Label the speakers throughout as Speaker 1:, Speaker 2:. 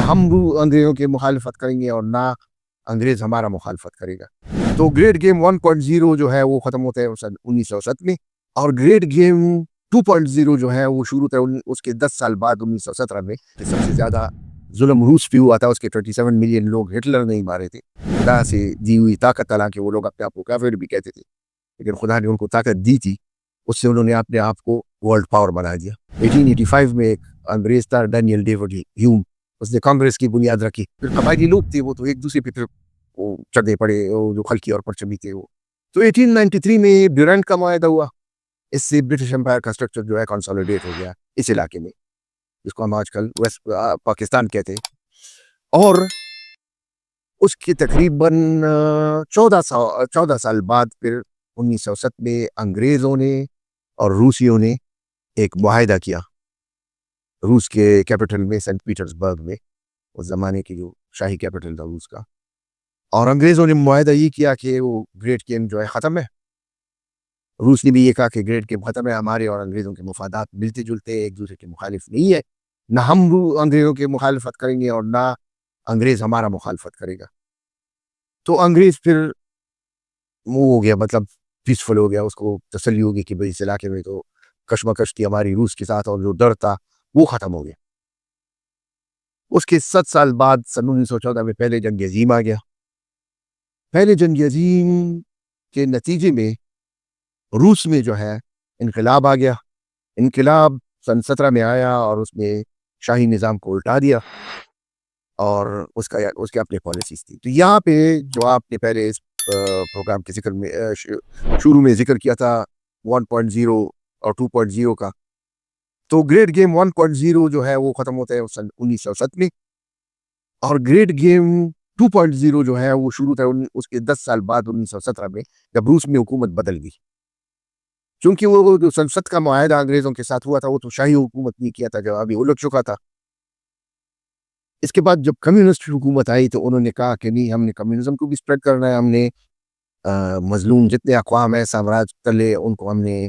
Speaker 1: نہ ہم انگریزوں کی مخالفت کریں گے اور نہ انگریز ہمارا مخالفت کرے گا. تو گریٹ گیم 1.0 جو ہے وہ ختم ہوتا ہے سن 1907 میں, اور گریٹ گیم 2.0 جو ہے وہ شروع ہوتا ہے اس کے 10 سال بعد 1917 میں. سب سے زیادہ ظلم روس پہ ہوا تھا, اس کے 27 ملین لوگ ہٹلر نہیں مارے تھے. خدا سے دی ہوئی طاقت, حالانکہ وہ لوگ اپنے آپ کو کافر بھی کہتے تھے, لیکن خدا نے ان کو طاقت دی تھی, اس سے انہوں نے اپنے آپ کو ورلڈ پاور بنا دیا. 1885 میں ایک انگریز تھا ڈینیل ڈیوڈ ہیوم, اس نے کانگریس کی بنیاد رکھی. پھر قبائلی لوگ تھے وہ تو ایک دوسرے پہ چڑھے پڑے, جو خلقی اور پرچمی تھے وہ. تو 1893 میں ڈیورنٹ کا معاہدہ ہوا, اس سے برٹش امپائر کا اسٹرکچر جو ہے کنسولیڈیٹ ہو گیا اس علاقے میں, جس کو ہم آج کل ویسٹ پاکستان کہتے ہیں. اور اس کی تقریباً 14 سال بعد پھر 1907 میں انگریزوں نے اور روسیوں نے ایک معاہدہ کیا روس کے کیپٹل میں, سینٹ پیٹرز برگ میں, اس زمانے کی جو شاہی کیپٹل تھا روس کا. اور انگریزوں نے معاہدہ یہ کیا کہ وہ گریٹ گیم جو ہے ختم ہے. روس نے بھی یہ کہا کہ گریٹ گیم ختم ہے, ہمارے اور انگریزوں کے مفادات ملتے جلتے ایک دوسرے کے مخالف نہیں ہے, نہ ہم انگریزوں کی مخالفت کریں گے اور نہ انگریز ہمارا مخالفت کرے گا. تو انگریز پھر وہ ہو گیا, مطلب پیسفل ہو گیا, اس کو تسلی ہوگی کہ بھئی اس علاقے میں تو کشمکش تھی ہماری روس کے ساتھ, اور جو ڈر تھا وہ ختم ہو گیا. اس کے 7 سال بعد سن 1914 میں پہلے جنگ عظیم آ گیا. پہلے جنگ عظیم کے نتیجے میں روس میں جو ہے انقلاب آ گیا. انقلاب سن 17 میں آیا اور اس نے شاہی نظام کو الٹا دیا, اور اس کے اپنے پالیسیز تھی. تو یہاں پہ جو آپ نے پہلے اس پروگرام کے ذکر میں شروع میں ذکر کیا تھا 1.0 اور 2.0 کا, تو گریٹ گیم 1.0 جو ہے وہ ختم ہوتا ہے سن 1907 میں, اور گریٹ گیم 2.0 جو ہے وہ شروع ہوتا ہے اس کے 10 سال بعد 1917 میں, جب روس میں حکومت بدل گئی. چونکہ وہ جو سنسد کا معاہدہ انگریزوں کے ساتھ ہوا تھا وہ تو شاہی حکومت نہیں کیا تھا, جو ابھی الٹ چکا تھا. اس کے بعد جب کمیونسٹ حکومت آئی تو انہوں نے کہا کہ نہیں, ہم نے کمیونزم کو بھی سپریڈ کرنا ہے, ہم نے مظلوم جتنے اقوام ہیں سامراج تلے ان کو ہم نے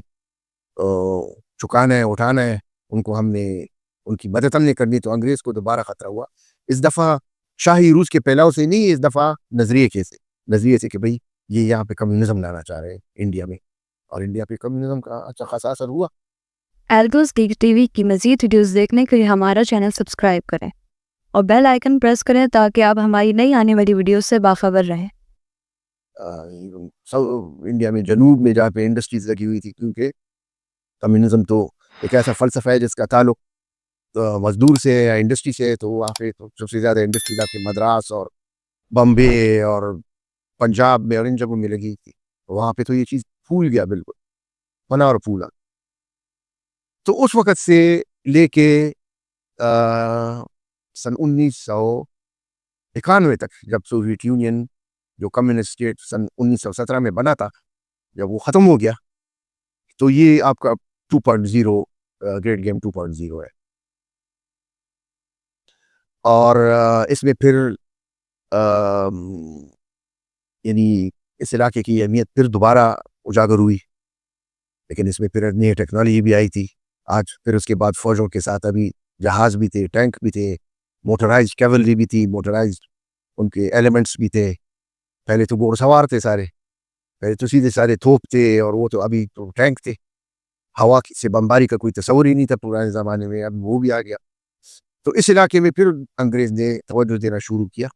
Speaker 1: چکانا ہے, اٹھانا ہے, ان کو ہم نے ان کی مدد ہم نے کرنی. تو انگریز کو دوبارہ خطرہ ہوا, اس دفعہ شاہی روس کے پھیلاؤ سے نہیں, اس دفعہ نظریے سے کہ بھئی یہ یہاں پہ کمیونزم لانا چاہ رہے ہیں انڈیا میں, اور انڈیا پہ کمیونزم کا اچھا خاصا اثر ہوا.
Speaker 2: الگوز گیک ٹی وی کی مزید ویڈیوز دیکھنے کے لیے ہمارا چینل سبسکرائب کریں اور بیل آئیکن پریس کریں تاکہ آپ ہماری نئی آنے والی ویڈیوز سے باخبر رہیں.
Speaker 1: انڈیا میں جنوب میں جہاں پہ انڈسٹریز لگی ہوئی تھی, کیونکہ کمیونزم تو ایک ایسا فلسفہ ہے جس کا تعلق مزدور سے یا انڈسٹری سے, تو وہاں پہ تو سب سے زیادہ انڈسٹریز آپ کے مدراس اور بمبے اور پنجاب میں اور ان جگہوں میں لگی تھی. وہاں پہ تو یہ چیز پھول گیا, بالکل پنا اور پھولا. تو اس وقت سے لے کے سن 1991 تک, جب سوویت یونین جو کمیونسٹ اسٹیٹ سن 1917 میں بنا تھا, جب وہ ختم ہو گیا, تو یہ آپ کا 2.0 گریٹ گیم 2.0 ہے. اور اس میں پھر یعنی اس علاقے کی اہمیت پھر دوبارہ اجاگر ہوئی, لیکن اس میں پھر نئی ٹیکنالوجی بھی آئی تھی. آج پھر اس کے بعد فوجوں کے ساتھ ابھی جہاز بھی تھے, ٹینک بھی تھے, موٹرائزڈ کیولری بھی تھی, موٹرائزڈ ان کے ایلیمنٹس بھی تھے. پہلے تو گھوڑ سوار تھے سارے, پہلے تو سیدھے سارے توپ تھے, اور وہ تو ابھی تو ٹینک تھے. ہوا سے بمباری کا کوئی تصور ہی نہیں تھا پرانے زمانے میں, اب وہ بھی آ گیا. تو اس علاقے میں پھر انگریز نے توجہ دینا شروع کیا,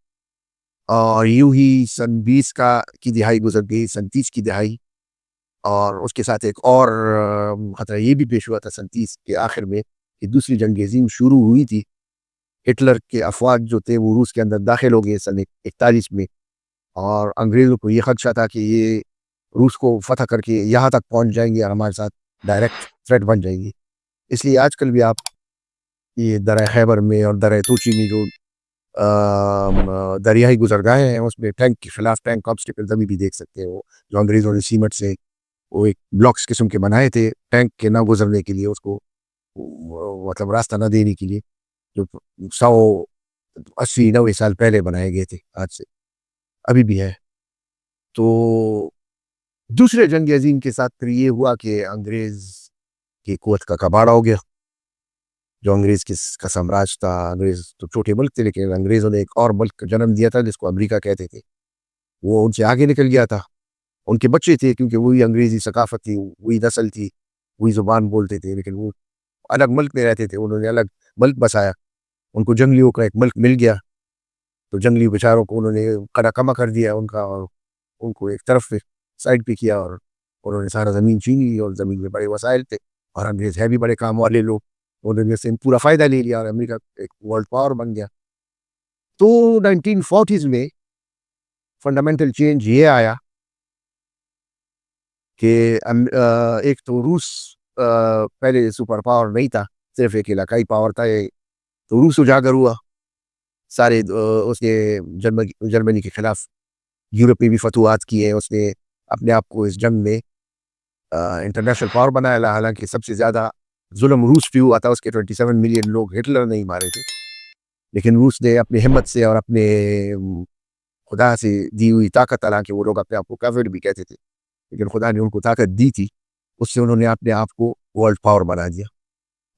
Speaker 1: اور یوں ہی سن 20 کی دہائی گزر گئی, سن 30 کی دہائی, اور اس کے ساتھ ایک اور خطرہ یہ بھی پیش ہوا تھا سن 30 کے آخر میں کہ دوسری جنگ عظیم شروع ہوئی تھی. ہٹلر کے افواج جو تھے وہ روس کے اندر داخل ہو گئے سن 41 میں, اور انگریزوں کو یہ خدشہ تھا کہ یہ روس کو فتح کر کے یہاں تک پہنچ جائیں گے اور ہمارے ساتھ ڈائریکٹ تھریٹ بن جائیں گی. اس لیے آج کل بھی آپ یہ درہ خیبر میں اور درہ توچی میں جو دریائی گزرگاہیں ہیں, اس میں ٹینک کے خلاف ٹینک آبسٹیکلز ابھی بھی دیکھ سکتے ہیں, وہ جو انگریزوں نے سیمنٹ سے وہ ایک بلاکس قسم کے بنائے تھے ٹینک کے نہ گزرنے کے لیے, اس کو مطلب راستہ نہ دینے کے لیے, جو 180-90 سال پہلے بنائے گئے تھے, آج سے ابھی بھی ہے. تو دوسرے جنگ عظیم کے ساتھ پھر یہ ہوا کہ انگریز کی قوت کا کباڑا ہو گیا. جو انگریز کا سامراج تھا. انگریز تو چھوٹے ملک تھے لیکن انگریزوں نے ایک اور ملک کا جنم دیا تھا جس کو امریکہ کہتے تھے. وہ ان سے آگے نکل گیا تھا. ان کے بچے تھے کیونکہ وہی انگریزی ثقافت تھی, وہی نسل تھی, وہی زبان بولتے تھے, لیکن وہ الگ ملک میں رہتے تھے. انہوں نے الگ ملک بسایا. ان کو جنگلیوں کا ایک ملک مل گیا تو جنگلی بیچاروں کو انہوں نے قدا کما کر دیا ان کا, اور ان کو ایک طرف سائڈ پہ کیا, اور انہوں نے سارا زمین چھین لی. اور زمین میں بڑے وسائل تھے اور انگریز ہے بھی بڑے کام والے لوگ, انہوں نے سے پورا فائدہ لے لیا اور امریکہ ایک ورلڈ پاور بن گیا. تو 1940s میں فنڈامنٹل چینج یہ آیا کہ ایک تو روس پہلے سپر پاور نہیں تھا, صرف ایک علاقائی پاور تھا. تو روس اجاگر ہوا سارے اس نے جرمنی کے خلاف یورپ میں بھی فتوحات کیے. اس نے اپنے آپ کو اس جنگ میں انٹرنیشنل پاور بنایا. حالانکہ سب سے زیادہ ظلم روس پہ ہوا تھا, اس کے 27 ملین لوگ ہٹلر نہیں مارے تھے, لیکن روس نے اپنی ہمت سے اور اپنے خدا سے دی ہوئی طاقت, حالانکہ وہ لوگ اپنے آپ کو کافر بھی کہتے تھے لیکن خدا نے ان کو طاقت دی تھی, اس سے انہوں نے اپنے آپ کو ورلڈ پاور بنا دیا.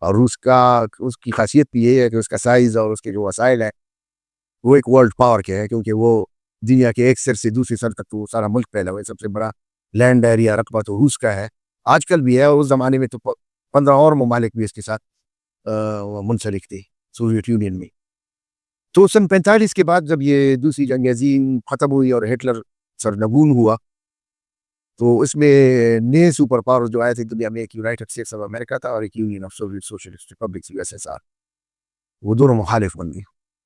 Speaker 1: اور اس کی خاصیت بھی یہ ہے کہ اس کا سائز اور اس کے جو وسائل ہیں وہ ایک ورلڈ پاور کے ہے, کیونکہ وہ دنیا کے ایک سر سے دوسری سر تک تو سارا ملک پھیلا ہوا ہے. سب سے بڑا لینڈ ایریا رقبہ تو روس کا ہے, آج کل بھی ہے, اور اس زمانے میں تو 15 اور ممالک بھی اس کے ساتھ منسلک تھے سوویت یونین میں. تو سن 45 کے بعد جب یہ دوسری جنگ عظیم ختم ہوئی اور ہٹلر سرنگون ہوا, تو اس میں نئے سپر پاور جو آئے تھے دنیا میں, ایک یونائٹڈ اسٹیٹس آف امریکہ تھا اور ایک union of Soviet socialist republics USSR. وہ دونوں مخالف بن گئے.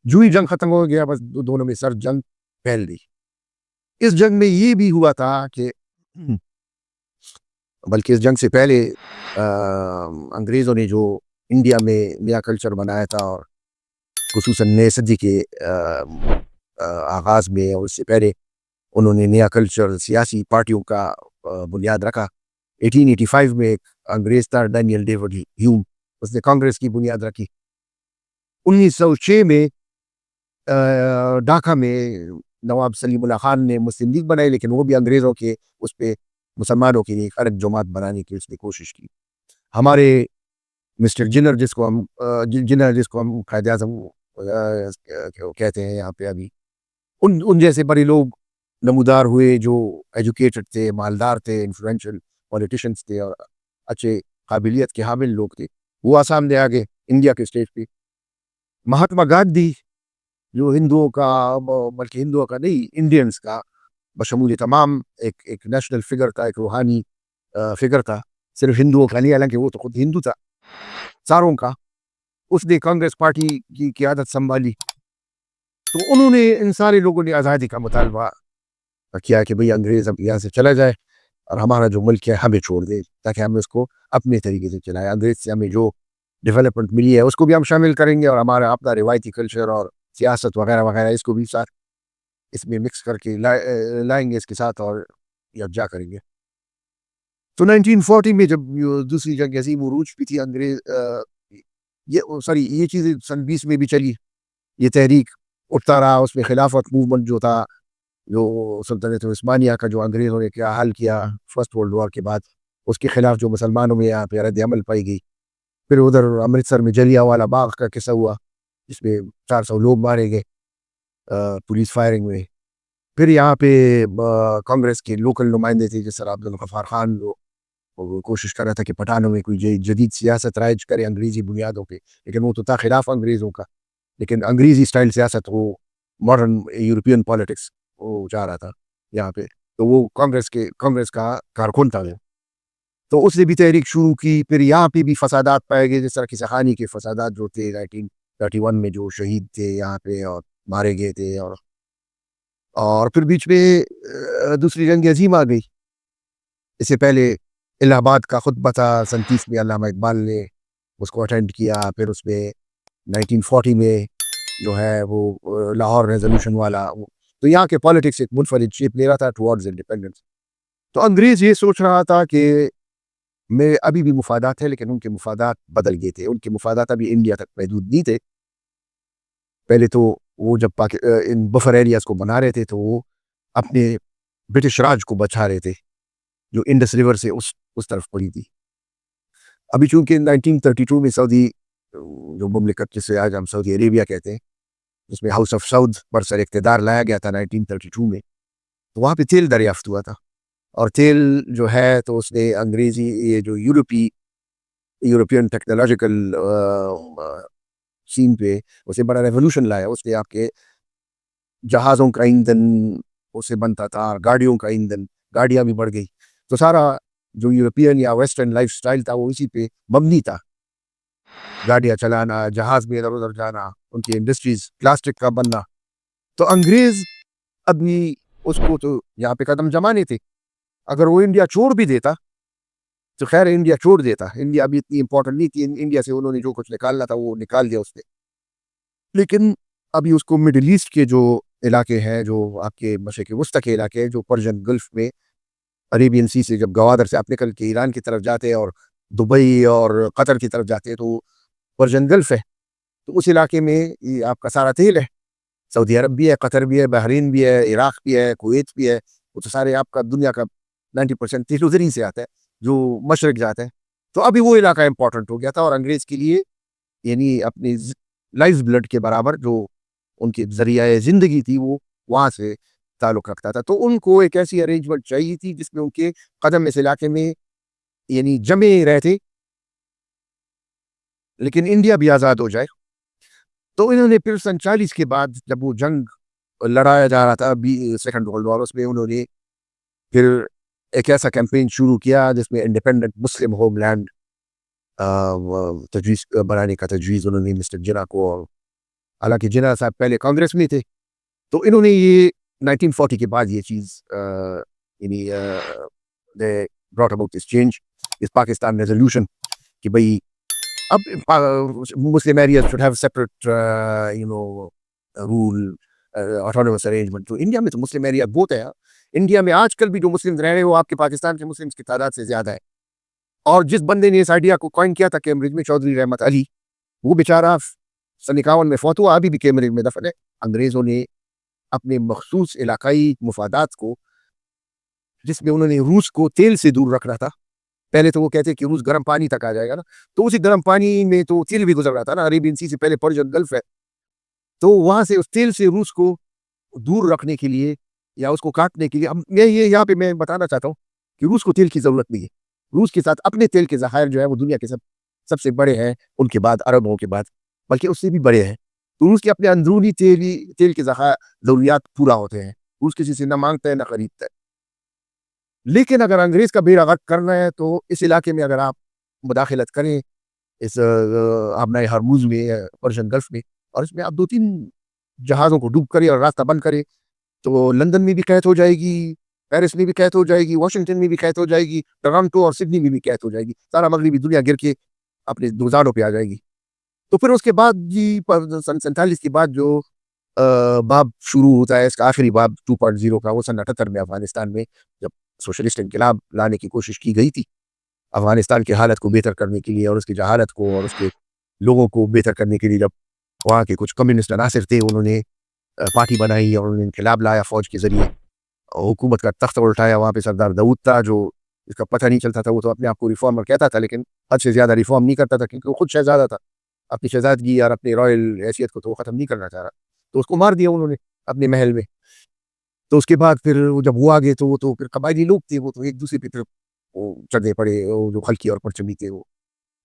Speaker 1: جو ہی جنگ ختم ہو گیا بس دونوں میں سر جنگ پھیل گئی. اس جنگ میں یہ بھی ہوا تھا کہ بلکہ اس جنگ سے پہلے انگریزوں نے جو انڈیا میں نیا کلچر بنایا تھا, اور خصوصاً نئے صدی کے آغاز میں, اور اس سے پہلے انہوں نے نیا کلچر سیاسی پارٹیوں کا بنیاد رکھا. 1885 میں ایک انگریز تھا ڈینیل ڈیوڈ ہیوم, اس نے کانگریس کی بنیاد رکھی. 1906 میں ڈھاکہ میں نواب سلیم اللہ خان نے مسلم لیگ بنائی, لیکن وہ بھی انگریزوں کے اس پہ مسلمانوں کے لیے ایک الگ جماعت بنانے کی اس نے کوشش کی. ہمارے مسٹر جنر جس کو ہم قائد اعظم کہتے ہیں یہاں پہ ابھی, ان جیسے بڑے لوگ نمودار ہوئے جو ایجوکیٹڈ تھے, مالدار تھے, انفلوئنشل پولیٹیشنز تھے اور اچھے قابلیت کے حامل لوگ تھے. وہ سامنے آ گئے انڈیا کے اسٹیج پہ. مہاتما گاندھی جو ہندوؤں کا, بلکہ ہندوؤں کا نہیں, انڈینز کا بشمول تمام ایک نیشنل فگر تھا, ایک روحانی فگر تھا, صرف ہندوؤں کا نہیں, حالانکہ وہ تو خود ہندو تھا ساروں کا. اس نے کانگریس پارٹی کی قیادت سنبھالی. تو انہوں نے, ان سارے لوگوں نے آزادی کا مطالبہ کیا کہ بھئی انگریز اب یہاں سے چلا جائے اور ہمارا جو ملک ہے ہمیں چھوڑ دے تاکہ ہم اس کو اپنے طریقے سے چلائیں. انگریز سے ہمیں جو ڈیولپمنٹ ملی ہے اس کو بھی ہم شامل کریں گے, اور ہمارا اپنا روایتی کلچر اور سیاست وغیرہ وغیرہ اس کو بھی ساتھ اس میں مکس کر کے لائیں گے اس کے ساتھ اور یکجا کریں گے. تو 1940 میں جب دوسری جنگ عظیم عروج پہ تھی, یہ چیزیں سن 20 میں بھی چلی, یہ تحریک اٹھتا رہا. اس میں خلافت موومنٹ جو تھا, جو سلطنت عثمانیہ کا جو انگریزوں نے کیا حل کیا فرسٹ ورلڈ وار کے بعد, اس کے خلاف جو مسلمانوں میں یہاں پہ رد عمل پائی گئی. پھر ادھر امرتسر میں جلیانوالہ باغ کا قصہ ہوا جس میں 400 لوگ مارے گئے پولیس فائرنگ میں. پھر یہاں پہ کانگریس کے لوکل نمائندے تھے جس طرح عبدالغفار خان, وہ کوشش کر رہا تھا کہ پٹھانوں میں کوئی جدید سیاست رائج کرے انگریزی بنیادوں پہ, لیکن وہ تو تھا خلاف انگریزوں کا, لیکن انگریزی سٹائل سیاست, وہ ماڈرن یورپین پالیٹکس وہ چاہ رہا تھا یہاں پہ. تو وہ کانگریس کا کارکن تھا. تو اس نے بھی تحریک شروع کی. پھر یہاں پہ بھی فسادات پائے گئے, جس طرح کی سخانی کے فسادات جو تھے 1931 میں, جو شہید تھے یہاں پہ اور مارے گئے تھے. اور پھر بیچ میں دوسری جنگ عظیم آ گئی. اس سے پہلے الہ آباد کا خطبہ تھا 37 میں, علامہ اقبال نے اس کو اٹینڈ کیا. پھر اس میں 1940 میں جو ہے وہ لاہور ریزولوشن والا. تو یہاں کے پالیٹکس ایک منفرد شیپ لے رہا تھا ٹوارڈز انڈیپینڈنس. تو انگریز یہ سوچ رہا تھا کہ میں ابھی بھی مفادات ہے, لیکن ان کے مفادات بدل گئے تھے. ان کے مفادات ابھی انڈیا تک محدود نہیں تھے. پہلے تو وہ جب ان بفر ایریاز کو بنا رہے تھے تو وہ اپنے برٹش راج کو بچا رہے تھے جو انڈس ریور سے اس طرف پڑی تھی. ابھی چونکہ 1932 میں سعودی جو مملکت جسے آج ہم سعودی عربیہ کہتے ہیں، جس میں ہاؤس آف سعود برسر اقتدار لایا گیا تھا 1932 میں، تو وہاں پہ تیل دریافت ہوا تھا. اور تیل جو ہے تو اس نے انگریزی یہ جو یورپین ٹیکنالوجیکل سین پہ اسے بڑا ریولوشن لایا. اس نے آپ کے جہازوں کا ایندھن اسے بنتا تھا، گاڑیوں کا ایندھن، گاڑیاں بھی بڑھ گئی. تو سارا جو یورپین یا ویسٹرن لائف سٹائل تھا وہ اسی پہ مبنی تھا. گاڑیاں چلانا، جہاز میں ادھر ادھر جانا، ان کی انڈسٹریز، پلاسٹک کا بننا. تو انگریز ابھی اس کو تو یہاں پہ قدم جمانے تھے. اگر وہ انڈیا چھوڑ بھی دیتا تو خیر انڈیا چھوڑ دیتا، انڈیا ابھی اتنی امپورٹنٹ نہیں تھی. انڈیا سے انہوں نے جو کچھ نکالنا تھا وہ نکال دیا اس نے. لیکن ابھی اس کو مڈل ایسٹ کے جو علاقے ہیں، جو آپ کے مشرق وسطی کے علاقے ہیں، جو پرشین گلف میں عربین سی سے جب گوادر سے آپ نکل کے ایران کی طرف جاتے ہیں اور دبئی اور قطر کی طرف جاتے ہیں تو پرشین گلف ہے. تو اس علاقے میں یہ آپ کا سارا تیل ہے. سعودی عرب بھی ہے، قطر بھی ہے، بحرین بھی ہے، عراق بھی ہے، کویت بھی ہے. وہ تو سارے آپ کا دنیا کا 90% تیل ادھر ہی سے آتا ہے جو مشرق جاتا ہے. تو ابھی وہ علاقہ امپورٹنٹ ہو گیا تھا اور انگریز کے لیے یعنی اپنی لائف بلڈ کے برابر جو ان کی ذریعہ زندگی تھی وہ وہاں سے تعلق رکھتا تھا. تو ان کو ایک ایسی ارینجمنٹ چاہیے تھی جس میں ان کے قدم اس علاقے میں یعنی جمے رہتے لیکن انڈیا بھی آزاد ہو جائے. تو انہوں نے پھر 1947 کے بعد جب وہ جنگ لڑایا جا رہا تھا سیکنڈ ورلڈ وار، اس میں انہوں نے پھر ایک ایسا کیمپین شروع کیا جس میں انڈیپینڈنٹ مسلم ہوم لینڈ تجویز بنانے کا تجویز انہوں نے مسٹر جناح کو. حالانکہ جناح صاحب پہلے کانگریس میں تھے تو انہوں نے یہ 1940 کے بعد یہ چیز یعنی they brought about this change اس پاکستان ریزولوشن کہ بھئی اب مسلم areas should have separate rule autonomous arrangement. تو انڈیا میں تو مسلم ایریا بہت ہے. انڈیا میں آج کل بھی جو مسلم رہ رہے ہیں وہ آپ کے پاکستان کے مسلمس کی تعداد سے زیادہ ہے. اور جس بندے نے اس آئیڈیا کو کوائن کیا تھا کیمبرج میں، چودھری رحمت علی، وہ بیچارہ 51 میں فوت ہوا، ابھی بھی کیمبرج میں دفن ہے. انگریزوں نے اپنے مخصوص علاقائی مفادات کو، جس میں انہوں نے روس کو تیل سے دور رکھنا تھا. پہلے تو وہ کہتے کہ روس گرم پانی تک آ جائے گا نا، تو اسی گرم پانی میں تو تیل بھی گزر رہا تھا نا. عربین سی سے پہلے پرشین گلف ہے، تو وہاں سے اس تیل سے روس کو دور رکھنے کے لیے یا اس کو کاٹنے کے لیے میں یہ یہاں پہ میں بتانا چاہتا ہوں کہ روس کو تیل کی ضرورت نہیں ہے. روس کے ساتھ اپنے تیل کے ذخائر جو ہے وہ دنیا کے سب سے بڑے ہیں، ان کے بعد عربوں کے بعد، بلکہ اس سے بھی بڑے ہیں. تو روس کے اپنے اندرونی تیل کے ذخائر ضروریات پورا ہوتے ہیں. روس کسی سے نہ مانگتا ہے نہ خریدتا ہے. لیکن اگر انگریز کا بیڑا غرق کرنا ہے تو اس علاقے میں اگر آپ مداخلت کریں اس آبنائے ہرموز میں، پرشین گلف میں، اور اس میں آپ 2-3 جہازوں کو ڈوب کریں اور راستہ بند کریں تو لندن میں بھی قحط ہو جائے گی، پیرس میں بھی قحط ہو جائے گی، واشنگٹن میں بھی قحط ہو جائے گی، ٹورانٹو اور سڈنی میں بھی قحط ہو جائے گی. سارا مغربی دنیا گر کے اپنے دوزانوں پہ آ جائے گی. تو پھر اس کے بعد جی 47 کے بعد جو باب شروع ہوتا ہے، اس کا آخری باب 2.0 کا، وہ 78 میں افغانستان میں جب سوشلسٹ انقلاب لانے کی کوشش کی گئی تھی افغانستان کی حالت کو بہتر کرنے کے لیے اور اس کی جہالت کو اور اس کے لوگوں کو بہتر کرنے کے لیے. جب وہاں کے کچھ کمیونسٹ عناصر تھے انہوں نے پارٹی بنائی اور انہوں نے انقلاب لایا فوج کے ذریعے، حکومت کا تخت اٹھایا. وہاں پہ سردار داؤد تھا جو اس کا پتہ نہیں چلتا تھا، وہ تو اپنے آپ کو ریفارمر کہتا تھا لیکن حد سے زیادہ ریفارم نہیں کرتا تھا کیونکہ وہ خود شہزادہ تھا. اپنی شہزادگی اور اپنی رائل حیثیت کو تو وہ ختم نہیں کرنا چاہ رہا، تو اس کو مار دیا انہوں نے اپنے محل میں. تو اس کے بعد پھر جب وہ آگے تو وہ تو پھر قبائلی لوگ تھے، وہ تو ایک دوسرے پہ پھر چڑھے پڑے. وہ جو خلقی اور پرچمی تھے، وہ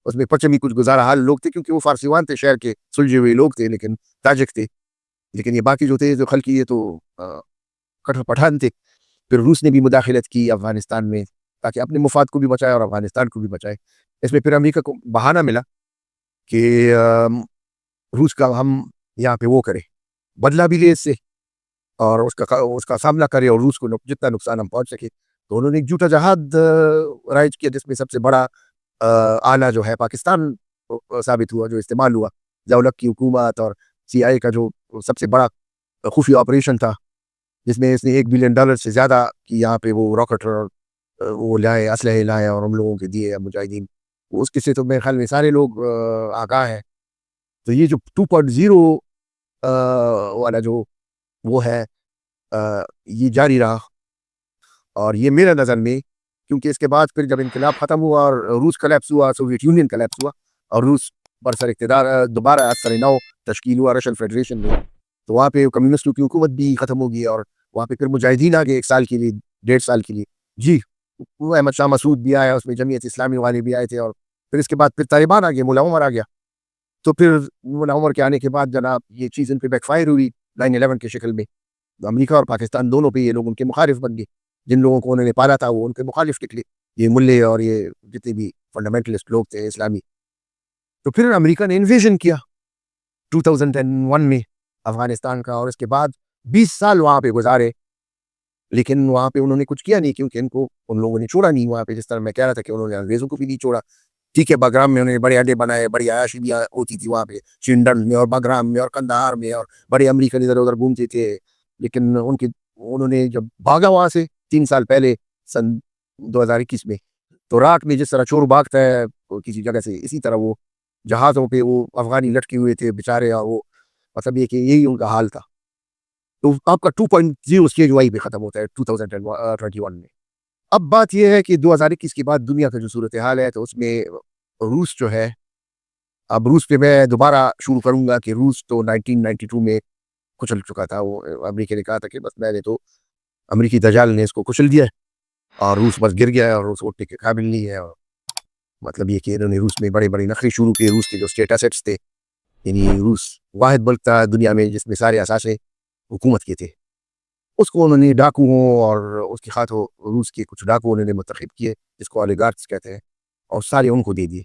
Speaker 1: اس میں پرچمی کچھ گزارا حال لوگ تھے کیونکہ وہ فارسیوان تھے، شہر کے سلجھے ہوئے لوگ تھے لیکن تاجک تھے. لیکن یہ باقی جو تھے جو خلقی، یہ تو کٹر پٹھان تھے. پھر روس نے بھی مداخلت کی افغانستان میں تاکہ اپنے مفاد کو بھی بچائے اور افغانستان کو بھی بچائے. اس میں پھر امریکہ کو بہانہ ملا کہ روس کا ہم یہاں پہ وہ کرے، بدلہ بھی لے اس سے اور اس کا سامنا کرے اور روس کو جتنا نقصان ہم پہنچ سکے. تو انہوں نے ایک جھوٹا جہاد رائج کیا جس میں سب سے بڑا آلہ جو ہے پاکستان ثابت ہوا، جو استعمال ہوا. ضیاء-ال-حق کی حکومت اور CIA کا جو سب سے بڑا خفیہ آپریشن تھا جس میں اس نے $1 بلین سے زیادہ کی یہاں پہ وہ راکٹ اور وہ لائے، اسلحے لائے اور ہم لوگوں کے دیے مجاہدین. اس قصے تو میرے خیال میں سارے لوگ آگاہ ہیں. تو یہ جو 2.0 والا جو وہ ہے یہ جاری رہا. اور یہ میرے نظر میں کیونکہ اس کے بعد پھر جب انقلاب ختم ہوا اور روس کلیپس ہوا، سوویت یونین کلیپس ہوا اور روس برسر اقتدار دوبارہ اثر نو تشکیل ہوا رشین فیڈریشن میں. تو وہاں پہ کمیونسٹوں کی حکومت بھی ختم ہو گئی اور وہاں پہ پھر مجاہدین آ گئے 1 سال کے لیے 1.5 سال کے لیے. جی وہ احمد شاہ مسعود بھی آیا, اس میں جمعیت اسلامی والے بھی آئے تھے, اور پھر اس کے بعد پھر طالبان آ گئے, مولا عمر آ گیا. تو پھر مولا عمر کے آنے کے بعد جناب یہ چیز ان پہ بیک فائر ہوئی 9/11 کی شکل میں. امریکہ اور پاکستان دونوں پہ یہ لوگ ان کے مخالف بن گئے. جن لوگوں کو انہوں نے پالا تھا وہ ان کے مخالف نکلے, یہ ملے اور یہ جتنے بھی فنڈامنٹلسٹ لوگ تھے اسلامی. تو پھر امریکہ نے انویژن کیا 2001 میں افغانستان کا, اور اس کے بعد 20 سال وہاں پہ گزارے, لیکن وہاں پہ انہوں نے کچھ کیا نہیں, کیونکہ ان لوگوں نے چھوڑا نہیں وہاں پہ. جس طرح میں کہہ رہا تھا کہ انہوں نے انگریزوں کو بھی نہیں چھوڑا. ٹھیک ہے, بگرام میں انہوں نے بڑے اڈے بنائے, بڑی عیاشی بھی ہوتی تھی وہاں پہ, چنڈن میں اور بگرام میں اور کندہار میں, اور بڑے امریکن ادھر ادھر گھومتے تھے. لیکن انہوں نے جب بھاگا وہاں سے 3 سال پہلے سن 2021 میں, تو راک میں جس طرح چور بھاگتا ہے کسی جگہ سے, اسی طرح وہ جہازوں پہ وہ افغانی لٹکے ہوئے تھے بیچارے, اور وہ مطلب یہ کہ یہی ان کا حال تھا. تو آپ کا 2.0 اسٹیج وائی پہ ختم ہوتا ہے 2021 میں. اب بات یہ ہے کہ 2021 کے بعد دنیا کا جو صورتحال ہے, تو اس میں روس جو ہے, اب روس پہ میں دوبارہ شروع کروں گا کہ روس تو 1992 میں کچل چکا تھا. وہ امریکہ نے کہا تھا کہ بس میں نے تو, امریکی دجال نے اس کو کچل دیا اور روس بس گر گیا, اور روس اٹھنے کے قابل نہیں ہے. اور مطلب یہ کہ انہوں نے روس میں بڑے بڑے نخرے شروع کیے. روس کے جو اسٹیٹ ایسٹس تھے, یعنی روس واحد ملک تھا دنیا میں جس میں سارے اثاثے حکومت کے تھے, اس کو انہوں نے ڈاکوؤں اور اس کے خاتوں روس کے کچھ ڈاکو انہوں نے منتخب کیے, جس کو اولیگارکس کہتے ہیں, اور سارے ان کو دے دیے.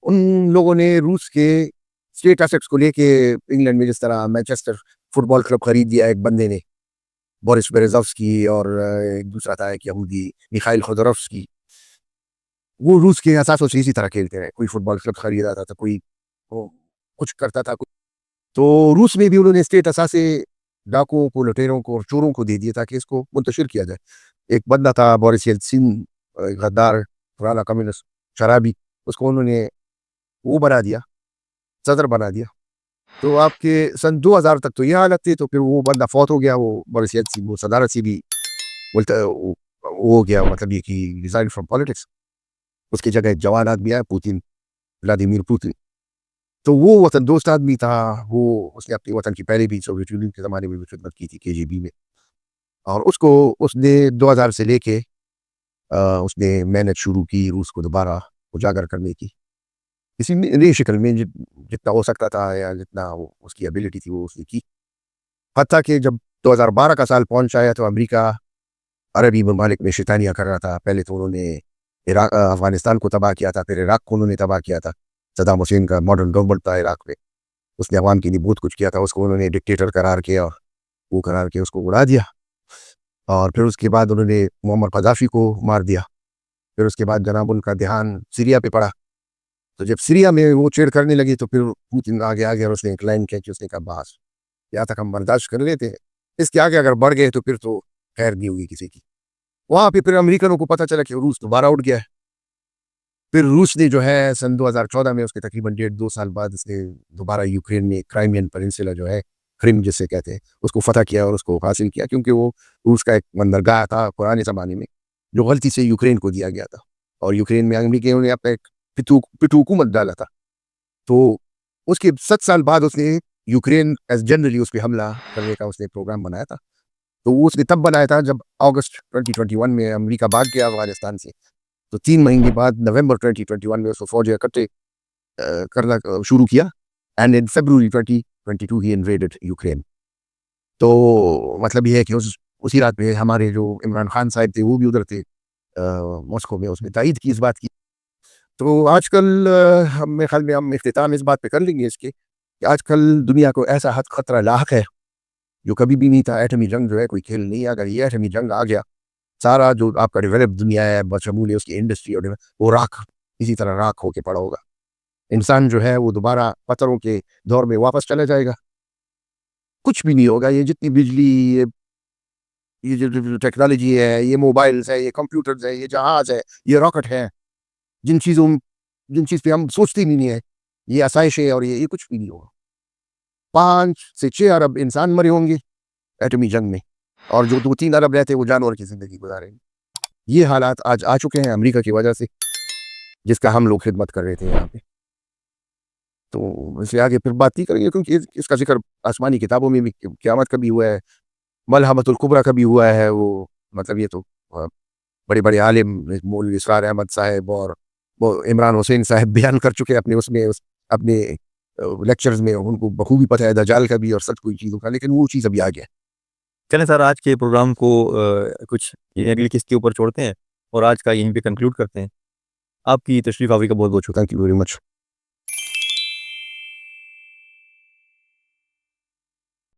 Speaker 1: ان لوگوں نے روس کے اسٹیٹ ایسٹس کو لے کے انگلینڈ میں جس طرح مانچسٹر فٹ بال کلب خرید دیا ایک بندے نے, بورس بیرزوفسکی, اور ایک دوسرا تھا ایک یہودی میخائیل خودروفسکی. وہ روس کے اثاثوں سے اسی طرح کھیلتے رہے, کوئی فٹ بال کلب خریدا تھا, کوئی کچھ کرتا تھا. تو روس میں بھی انہوں نے اسٹیٹ اثاثے ڈاکوؤں کو, لٹیروں کو اور چوروں کو دے دیے تاکہ اس کو منتشر کیا جائے. ایک بندہ تھا بورس یلتسن, غدار پرانا کمیونسٹ شرابی, اس کو انہوں نے وہ بنا دیا, صدر بنا دیا. تو آپ کے سن 2000 تک تو یہ حالت تھی. تو پھر وہ بندہ فوت ہو گیا, وہ بورس یلتسن, وہ صدارت سے بھی ہو گیا, مطلب یہ کہ ریزائن فرام پالیٹکس. اس کی جگہ ایک جوان آدمی آیا, پوتین, ولادیمیر پوتین. تو وہ وطن دوست آدمی تھا, وہ اس نے اپنے وطن کی پہلے بھی سوویت یونین کے زمانے میں بھی خدمت کی تھی KGB میں, اور اس نے 2000 سے لے کے اس نے محنت شروع کی روس کو دوبارہ اجاگر کرنے کی, کسی نئی شکل میں جتنا ہو سکتا تھا یا جتنا اس کی ابیلٹی تھی وہ اس نے کی. حتیٰ کہ جب 2012 کا سال پہنچ آیا تو امریکہ عربی ممالک میں شیطانیاں کر رہا تھا. پہلے تو انہوں نے افغانستان کو تباہ کیا تھا, پھر عراق کو انہوں نے تباہ کیا تھا. صدام حسین کا ماڈرن گورنمنٹ تھا عراق میں, اس نے عوام کے لیے بہت کچھ کیا تھا. اس کو انہوں نے ڈکٹیٹر قرار کیا, وہ قرار کے اس کو اڑا دیا. اور پھر اس کے بعد انہوں نے معمر قذافی کو مار دیا. پھر اس کے بعد جناب ان کا دھیان سیریا پہ پڑا. تو جب سیریا میں وہ چیڑ کرنے لگی تو پھر پوتین آگے اور اس نے ایک لائن کھینچی, اس نے کہا بس یہاں تک ہم برداشت کر لیتے ہیں, اس کے آگے اگر بڑھ گئے تو پھر تو خیر نہیں ہوگی کسی کی. وہاں پہ پھر امریکنوں کو پتہ چلا کہ روس دوبارہ اٹھ گیا ہے. پھر روس نے جو ہے سن 2014 میں, اس کے تقریباً 1.5-2 سال بعد, اس نے دوبارہ یوکرین میں کرائمین پیننسولا جو ہے, کریم جسے کہتے ہیں, اس کو فتح کیا اور اس کو حاصل کیا, کیونکہ وہ روس کا ایک بندرگاہ تھا پرانے زمانے میں جو غلطی سے یوکرین کو دیا گیا تھا, اور یوکرین میں امریکیوں نے اپنا ایک پٹو حکومت ڈالا تھا. تو اس کے 7 سال بعد اس نے یوکرین ایز جنرلی اس پہ حملہ کرنے کا اس نے پروگرام بنایا تھا. تو وہ اس نے تب بنایا تھا جب اگست 2021 میں امریکہ بھاگ گیا افغانستان سے. تو 3 مہینے بعد نومبر 2021 میں اس کو فوجیں اکٹھے کرنا شروع کیا, اینڈ ان فیبروری 2022 ہی انویڈڈ یوکرین. تو مطلب یہ ہے کہ اسی رات میں ہمارے جو عمران خان صاحب تھے وہ بھی ادھر تھے ماسکو میں, اس نے تائید کی اس بات کی. تو آج کل میرے خیال میں ہم اختتام اس بات پہ کر لیں گے اس کے, کہ آج کل دنیا کو ایسا حد خطرہ لاحق ہے جو کبھی بھی نہیں تھا. ایٹمی جنگ جو ہے کوئی کھیل نہیں ہے. اگر یہ ایٹمی جنگ آ گیا, سارا جو آپ کا ڈیولپ دنیا ہے بشمول اس کی انڈسٹری اور وہ راکھ, اسی طرح راکھ ہو کے پڑا ہوگا. انسان جو ہے وہ دوبارہ پتھروں کے دور میں واپس چلا جائے گا. کچھ بھی نہیں ہوگا. یہ جتنی بجلی, یہ جو ٹیکنالوجی ہے, یہ موبائلز ہے, یہ کمپیوٹرز ہے, یہ جہاز ہے, یہ راکٹ ہے, جن چیز پہ ہم سوچتے بھی نہیں ہے, یہ آسائشیں اور یہ کچھ بھی نہیں ہوگا. 5 سے 6 ارب انسان مرے ہوں گے ایٹمی جنگ میں, اور جو 2-3 ارب رہتے وہ جانور کی زندگی گزاریں گے. یہ حالات آج آ چکے ہیں امریکہ کی وجہ سے, جس کا ہم لوگ خدمت کر رہے تھے یہاں پہ. تو اس سے آگے پھر بات نہیں کریں گے، کیونکہ اس کا ذکر آسمانی کتابوں میں بھی قیامت کا بھی ہوا ہے، ملحمۃ الکبریٰ کا بھی ہوا ہے. وہ مطلب یہ تو بڑے بڑے عالم مولوی اسرار احمد صاحب اور وہ عمران حسین صاحب بیان کر چکے اپنے اس میں اپنے لیکچرز میں. ان کو بخوبی پتہ ہے دجال کا بھی اور سچ کوئی چیزوں کا، لیکن وہ چیز ابھی آگے ہے.
Speaker 3: چلیں سر، آج کے پروگرام کو کچھ اگلی قسط کے اوپر چھوڑتے ہیں اور آج کا یہیں پہ کنکلوڈ کرتے ہیں. آپ کی تشریف آوری کا بہت بہت شکریہ.
Speaker 1: Thank you very much.